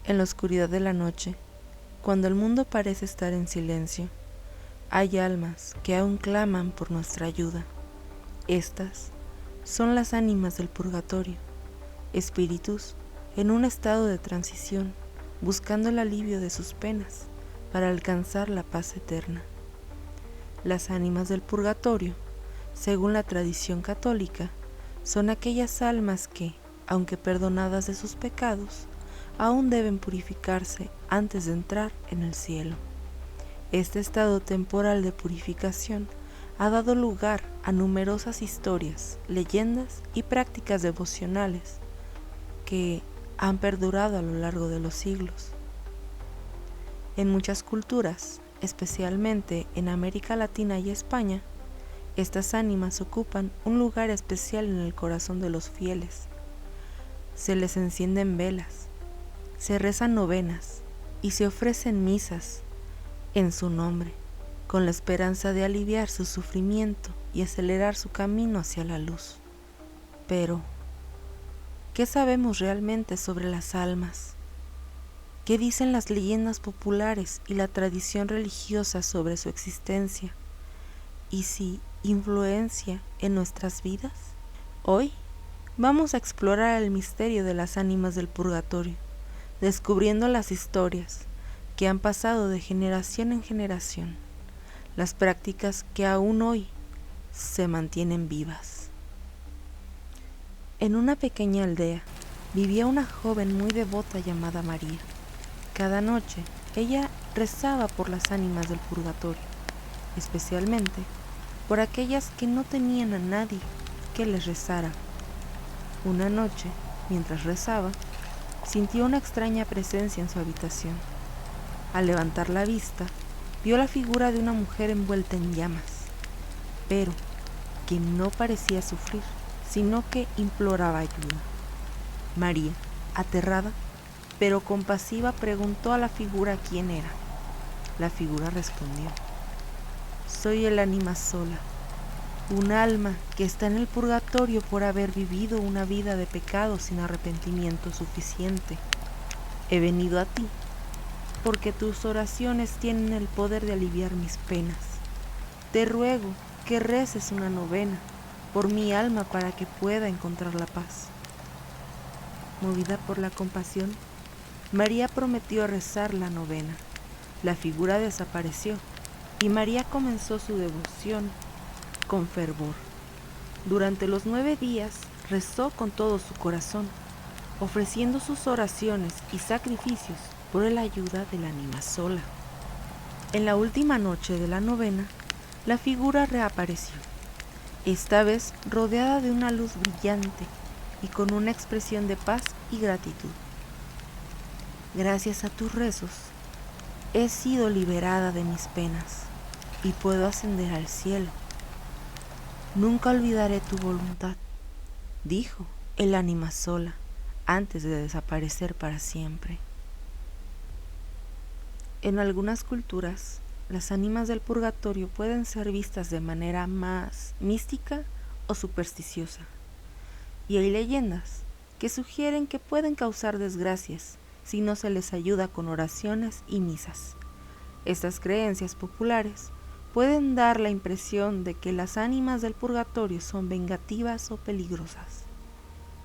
En la oscuridad de la noche, cuando el mundo parece estar en silencio, hay almas que aún claman por nuestra ayuda. Estas son las ánimas del purgatorio, espíritus en un estado de transición, buscando el alivio de sus penas para alcanzar la paz eterna. Las ánimas del purgatorio, según la tradición católica, son aquellas almas que, aunque perdonadas de sus pecados, aún deben purificarse antes de entrar en el cielo. Este estado temporal de purificación ha dado lugar a numerosas historias, leyendas y prácticas devocionales que han perdurado a lo largo de los siglos. En muchas culturas, especialmente en América Latina y España, estas ánimas ocupan un lugar especial en el corazón de los fieles. Se les encienden velas, se rezan novenas y se ofrecen misas en su nombre, con la esperanza de aliviar su sufrimiento y acelerar su camino hacia la luz. Pero, ¿qué sabemos realmente sobre las almas? ¿Qué dicen las leyendas populares y la tradición religiosa sobre su existencia y si influencia en nuestras vidas? Hoy vamos a explorar el misterio de las ánimas del purgatorio, descubriendo las historias que han pasado de generación en generación, las prácticas que aún hoy se mantienen vivas. En una pequeña aldea vivía una joven muy devota llamada María. Cada noche ella rezaba por las ánimas del purgatorio, especialmente por aquellas que no tenían a nadie que les rezara. Una noche, mientras rezaba, sintió una extraña presencia en su habitación. Al levantar la vista, vio la figura de una mujer envuelta en llamas, pero que no parecía sufrir, sino que imploraba ayuda. María, aterrada, pero compasiva, preguntó a la figura quién era. La figura respondió: soy el ánima sola, un alma que está en el purgatorio por haber vivido una vida de pecado sin arrepentimiento suficiente. He venido a ti porque tus oraciones tienen el poder de aliviar mis penas. Te ruego que reces una novena por mi alma para que pueda encontrar la paz. Movida por la compasión, María prometió rezar la novena. La figura desapareció y María comenzó su devoción con fervor. Durante los 9 días rezó con todo su corazón, ofreciendo sus oraciones y sacrificios por la ayuda del ánima sola. En la última noche de la novena, la figura reapareció, esta vez rodeada de una luz brillante y con una expresión de paz y gratitud. Gracias a tus rezos, he sido liberada de mis penas y puedo ascender al cielo. Nunca olvidaré tu voluntad, dijo el ánima sola antes de desaparecer para siempre. En algunas culturas, las ánimas del purgatorio pueden ser vistas de manera más mística o supersticiosa, y hay leyendas que sugieren que pueden causar desgracias si no se les ayuda con oraciones y misas. Estas creencias populares pueden dar la impresión de que las ánimas del purgatorio son vengativas o peligrosas,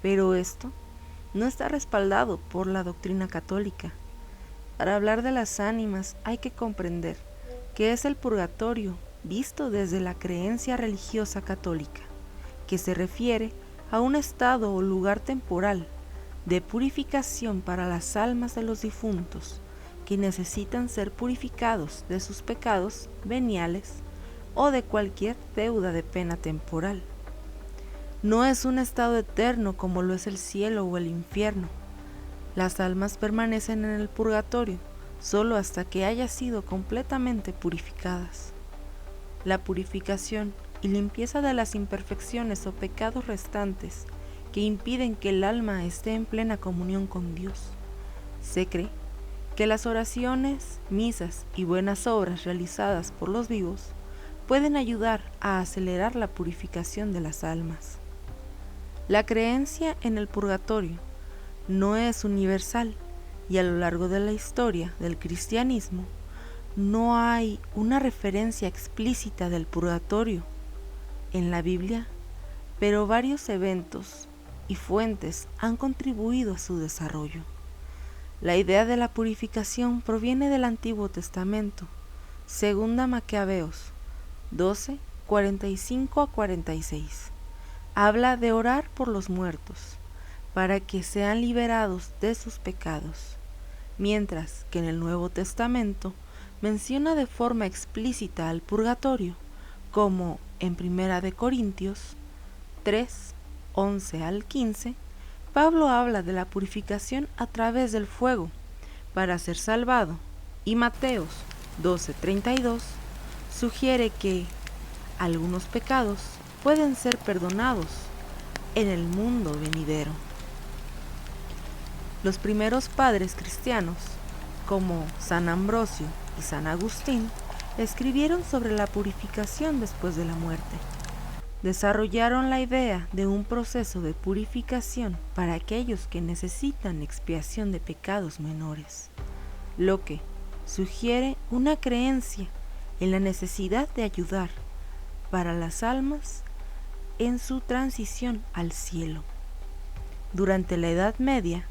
pero esto no está respaldado por la doctrina católica. Para hablar de las ánimas hay que comprender qué es el purgatorio visto desde la creencia religiosa católica, que se refiere a un estado o lugar temporal de purificación para las almas de los difuntos que necesitan ser purificados de sus pecados veniales o de cualquier deuda de pena temporal. No es un estado eterno como lo es el cielo o el infierno. Las almas permanecen en el purgatorio solo hasta que hayan sido completamente purificadas. La purificación y limpieza de las imperfecciones o pecados restantes que impiden que el alma esté en plena comunión con Dios. Se cree que las oraciones, misas y buenas obras realizadas por los vivos pueden ayudar a acelerar la purificación de las almas. La creencia en el purgatorio no es universal, y a lo largo de la historia del cristianismo no hay una referencia explícita del purgatorio en la Biblia, pero varios eventos y fuentes han contribuido a su desarrollo. La idea de la purificación proviene del Antiguo Testamento. Segunda Macabeos 12, 45 a 46. Habla de orar por los muertos, para que sean liberados de sus pecados, mientras que en el Nuevo Testamento menciona de forma explícita al purgatorio, como en 1 de Corintios 3, 11 al 15, Pablo habla de la purificación a través del fuego para ser salvado, y Mateos 12:32 sugiere que algunos pecados pueden ser perdonados en el mundo venidero. Los primeros padres cristianos, como San Ambrosio y San Agustín, escribieron sobre la purificación después de la muerte. Desarrollaron la idea de un proceso de purificación para aquellos que necesitan expiación de pecados menores, lo que sugiere una creencia en la necesidad de ayudar para las almas en su transición al cielo. Durante la Edad Media,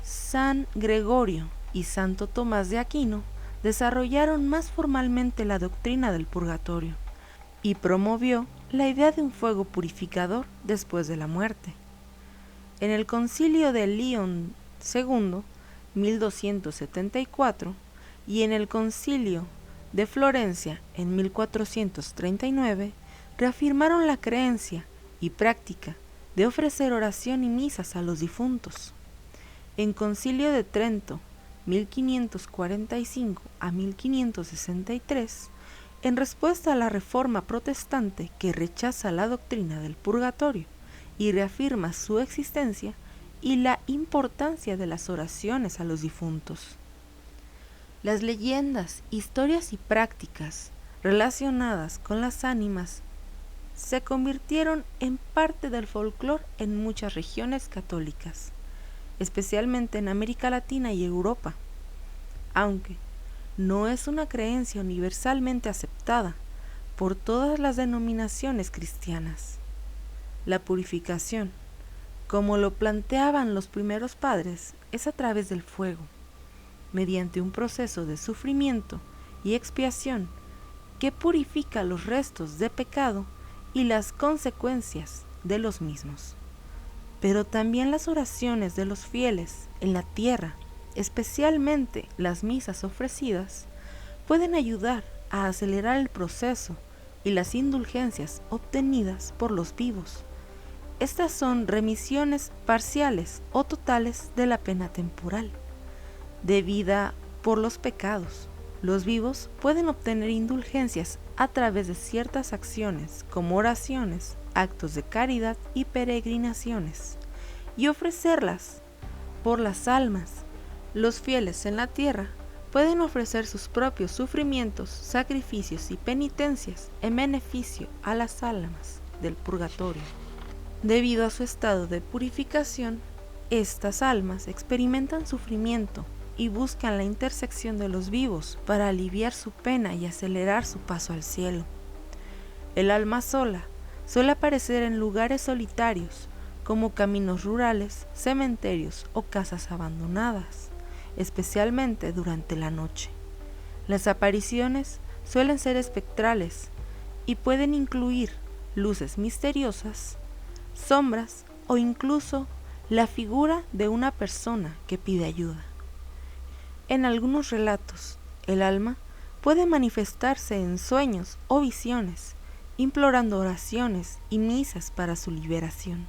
San Gregorio y Santo Tomás de Aquino desarrollaron más formalmente la doctrina del purgatorio y promovió la idea de un fuego purificador después de la muerte. En el Concilio de León II, 1274, y en el Concilio de Florencia en 1439, reafirmaron la creencia y práctica de ofrecer oración y misas a los difuntos. En Concilio de Trento, 1545 a 1563, en respuesta a la Reforma protestante que rechaza la doctrina del purgatorio y reafirma su existencia y la importancia de las oraciones a los difuntos. Las leyendas, historias y prácticas relacionadas con las ánimas se convirtieron en parte del folclore en muchas regiones católicas, especialmente en América Latina y Europa, aunque no es una creencia universalmente aceptada por todas las denominaciones cristianas. La purificación, como lo planteaban los primeros padres, es a través del fuego, mediante un proceso de sufrimiento y expiación que purifica los restos de pecado y las consecuencias de los mismos. Pero también las oraciones de los fieles en la tierra, especialmente las misas ofrecidas, pueden ayudar a acelerar el proceso y las indulgencias obtenidas por los vivos. Estas son remisiones parciales o totales de la pena temporal, debida por los pecados. Los vivos pueden obtener indulgencias a través de ciertas acciones como oraciones, actos de caridad y peregrinaciones, y ofrecerlas por las almas. Los fieles en la tierra pueden ofrecer sus propios sufrimientos, sacrificios y penitencias en beneficio a las almas del purgatorio. Debido a su estado de purificación, estas almas experimentan sufrimiento y buscan la intersección de los vivos para aliviar su pena y acelerar su paso al cielo. El alma sola suele aparecer en lugares solitarios, como caminos rurales, cementerios o casas abandonadas, especialmente durante la noche. Las apariciones suelen ser espectrales y pueden incluir luces misteriosas, sombras o incluso la figura de una persona que pide ayuda. En algunos relatos, el alma puede manifestarse en sueños o visiones, implorando oraciones y misas para su liberación.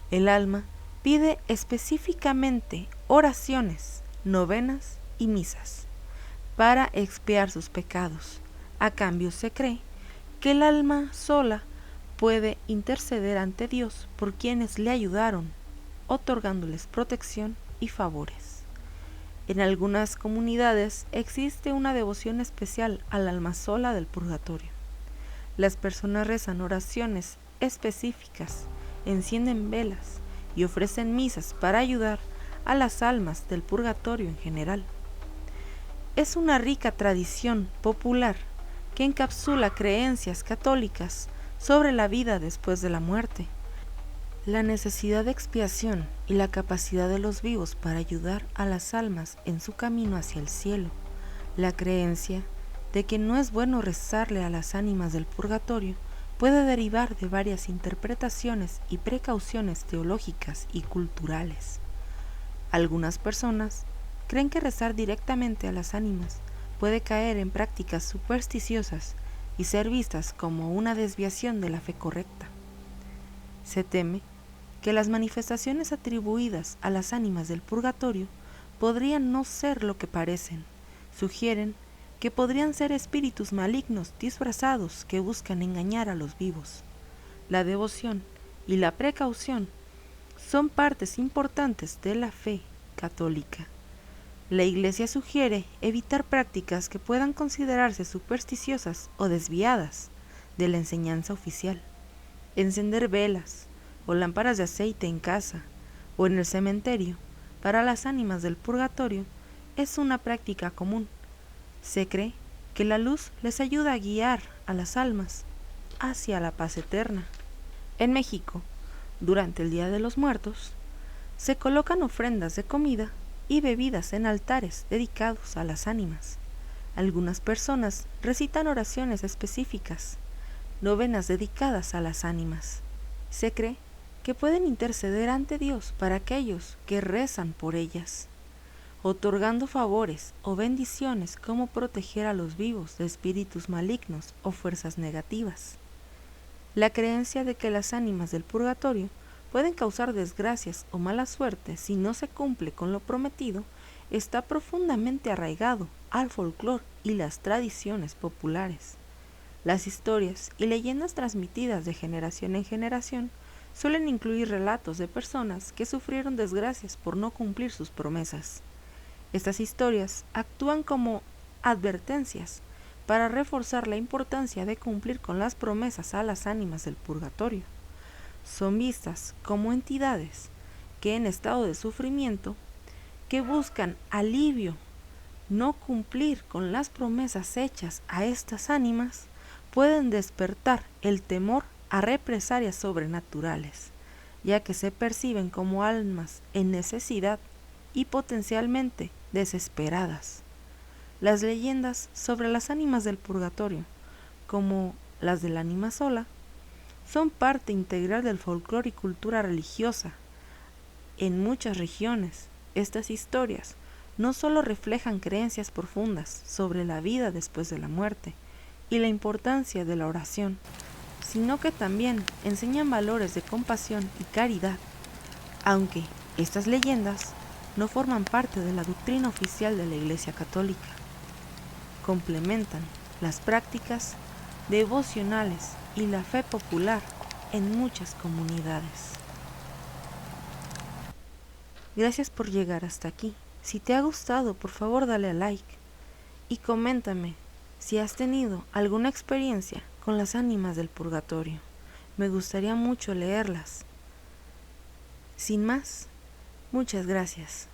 El alma pide específicamente oraciones, novenas y misas para expiar sus pecados. A cambio, se cree que el alma sola puede interceder ante Dios por quienes le ayudaron, otorgándoles protección y favores. En algunas comunidades existe una devoción especial al alma sola del purgatorio. Las personas rezan oraciones específicas, encienden velas y ofrecen misas para ayudar a las almas del purgatorio en general. Es una rica tradición popular que encapsula creencias católicas sobre la vida después de la muerte, la necesidad de expiación y la capacidad de los vivos para ayudar a las almas en su camino hacia el cielo, la creencia de que no es bueno rezarle a las ánimas del purgatorio puede derivar de varias interpretaciones y precauciones teológicas y culturales. Algunas personas creen que rezar directamente a las ánimas puede caer en prácticas supersticiosas y ser vistas como una desviación de la fe correcta. Se teme que las manifestaciones atribuidas a las ánimas del purgatorio podrían no ser lo que parecen. Sugieren que podrían ser espíritus malignos disfrazados que buscan engañar a los vivos. La devoción y la precaución son partes importantes de la fe católica. La Iglesia sugiere evitar prácticas que puedan considerarse supersticiosas o desviadas de la enseñanza oficial. Encender velas o lámparas de aceite en casa o en el cementerio para las ánimas del purgatorio es una práctica común. Se cree que la luz les ayuda a guiar a las almas hacia la paz eterna. En México, durante el Día de los Muertos, se colocan ofrendas de comida y bebidas en altares dedicados a las ánimas. Algunas personas recitan oraciones específicas, novenas dedicadas a las ánimas. Se cree que pueden interceder ante Dios para aquellos que rezan por ellas, otorgando favores o bendiciones como proteger a los vivos de espíritus malignos o fuerzas negativas. La creencia de que las ánimas del purgatorio pueden causar desgracias o mala suerte si no se cumple con lo prometido está profundamente arraigado al folclore y las tradiciones populares. Las historias y leyendas transmitidas de generación en generación suelen incluir relatos de personas que sufrieron desgracias por no cumplir sus promesas. Estas historias actúan como advertencias para reforzar la importancia de cumplir con las promesas a las ánimas del purgatorio. Son vistas como entidades que en estado de sufrimiento, que buscan alivio. No cumplir con las promesas hechas a estas ánimas pueden despertar el temor a represalias sobrenaturales, ya que se perciben como almas en necesidad y potencialmente desesperadas. Las leyendas sobre las ánimas del purgatorio, como las del ánima sola, son parte integral del folclore y cultura religiosa. En muchas regiones, estas historias no solo reflejan creencias profundas sobre la vida después de la muerte y la importancia de la oración, sino que también enseñan valores de compasión y caridad, aunque estas leyendas no forman parte de la doctrina oficial de la Iglesia Católica. Complementan las prácticas devocionales y la fe popular en muchas comunidades. Gracias por llegar hasta aquí. Si te ha gustado, por favor dale a like y coméntame si has tenido alguna experiencia con las ánimas del purgatorio. Me gustaría mucho leerlas. Sin más, muchas gracias.